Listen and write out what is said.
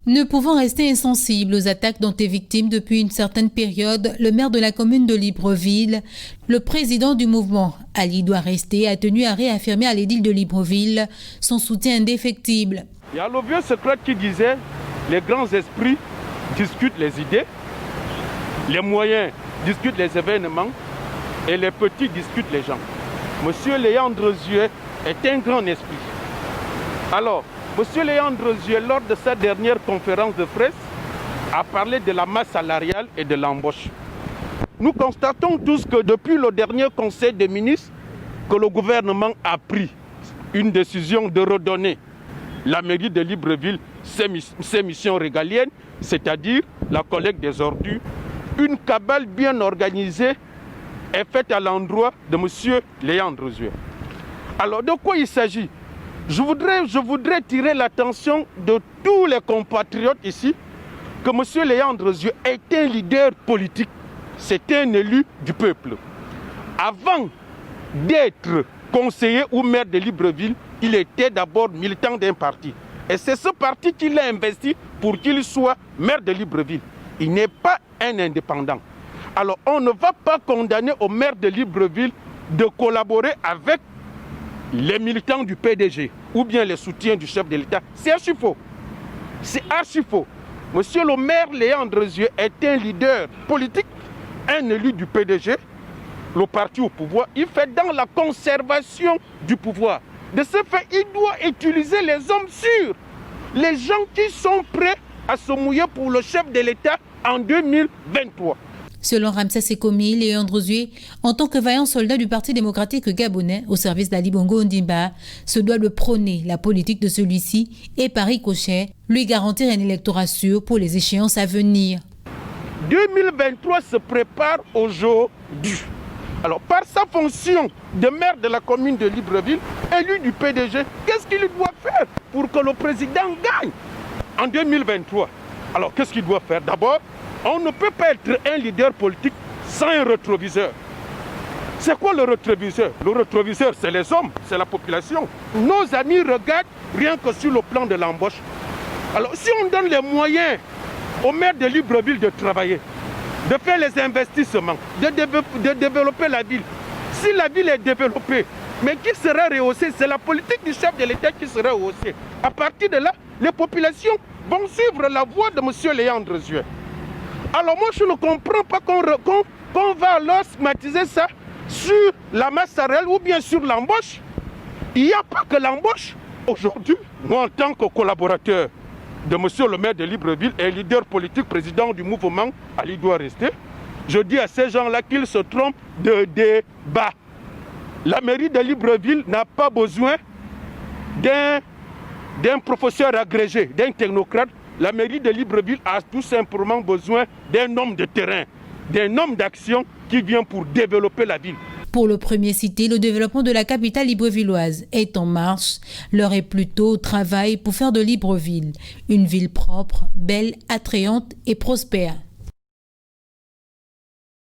Ne pouvant rester insensible aux attaques dont est victime depuis une certaine période, le maire de la commune de Libreville, le président du mouvement, Ali doit rester, a tenu à réaffirmer à l'édile de Libreville son soutien indéfectible. Il y a le vieux Socrate qui disait « Les grands esprits discutent les idées, les moyens discutent les événements et les petits discutent les gens. » Monsieur Léandre Zuet est un grand esprit. Alors, Monsieur Léandre Zuet, lors de sa dernière conférence de presse, a parlé de la masse salariale et de l'embauche. Nous constatons tous que depuis le dernier conseil des ministres, que le gouvernement a pris une décision de redonner la mairie de Libreville ses missions régaliennes, c'est-à-dire la collecte des ordures. Une cabale bien organisée est faite à l'endroit de Monsieur Léandre Zuet. Alors, de quoi il s'agit ? Je voudrais tirer l'attention de tous les compatriotes ici que M. Léandre Zuet est un leader politique, c'est un élu du peuple. Avant d'être conseiller ou maire de Libreville, il était d'abord militant d'un parti. Et c'est ce parti qui l'a investi pour qu'il soit maire de Libreville. Il n'est pas un indépendant. Alors on ne va pas condamner au maire de Libreville de collaborer avec les militants du PDG ou bien les soutiens du chef de l'État. C'est archi faux. C'est archi faux. Monsieur le maire Léandre Zuet est un leader politique, un élu du PDG, le parti au pouvoir. Il fait dans la conservation du pouvoir. De ce fait, il doit utiliser les hommes sûrs, les gens qui sont prêts à se mouiller pour le chef de l'État en 2023. Selon Ramsès Sekomi, Léandre Zuet, en tant que vaillant soldat du Parti démocratique gabonais au service d'Ali Bongo Ondimba, se doit de prôner la politique de celui-ci et par ricochet, lui garantir un électorat sûr pour les échéances à venir. 2023 se prépare aujourd'hui. Alors, par sa fonction de maire de la commune de Libreville, élu du PDG, qu'est-ce qu'il doit faire pour que le président gagne en 2023? Alors, qu'est-ce qu'il doit faire? D'abord, on ne peut pas être un leader politique sans un rétroviseur. C'est quoi le rétroviseur? Le rétroviseur, c'est les hommes, c'est la population. Nos amis regardent rien que sur le plan de l'embauche. Alors, si on donne les moyens au maire de Libreville de travailler, de faire les investissements, de développer la ville, si la ville est développée, mais qui sera rehaussée, c'est la politique du chef de l'État qui sera rehaussée. À partir de là, les populations vont suivre la voie de M. Léandre Zuet. Alors moi, je ne comprends pas qu'on va alors stigmatiser ça sur la masse salariale ou bien sur l'embauche. Il n'y a pas que l'embauche. Aujourd'hui, moi, en tant que collaborateur de M. le maire de Libreville et leader politique, président du mouvement, Ali doit rester, je dis à ces gens-là qu'ils se trompent de débat. La mairie de Libreville n'a pas besoin d'un professeur agrégé, d'un technocrate. La mairie de Libreville a tout simplement besoin d'un homme de terrain, d'un homme d'action qui vient pour développer la ville. Pour le premier cité, le développement de la capitale librevilloise est en marche. L'heure est plutôt au travail pour faire de Libreville une ville propre, belle, attrayante et prospère.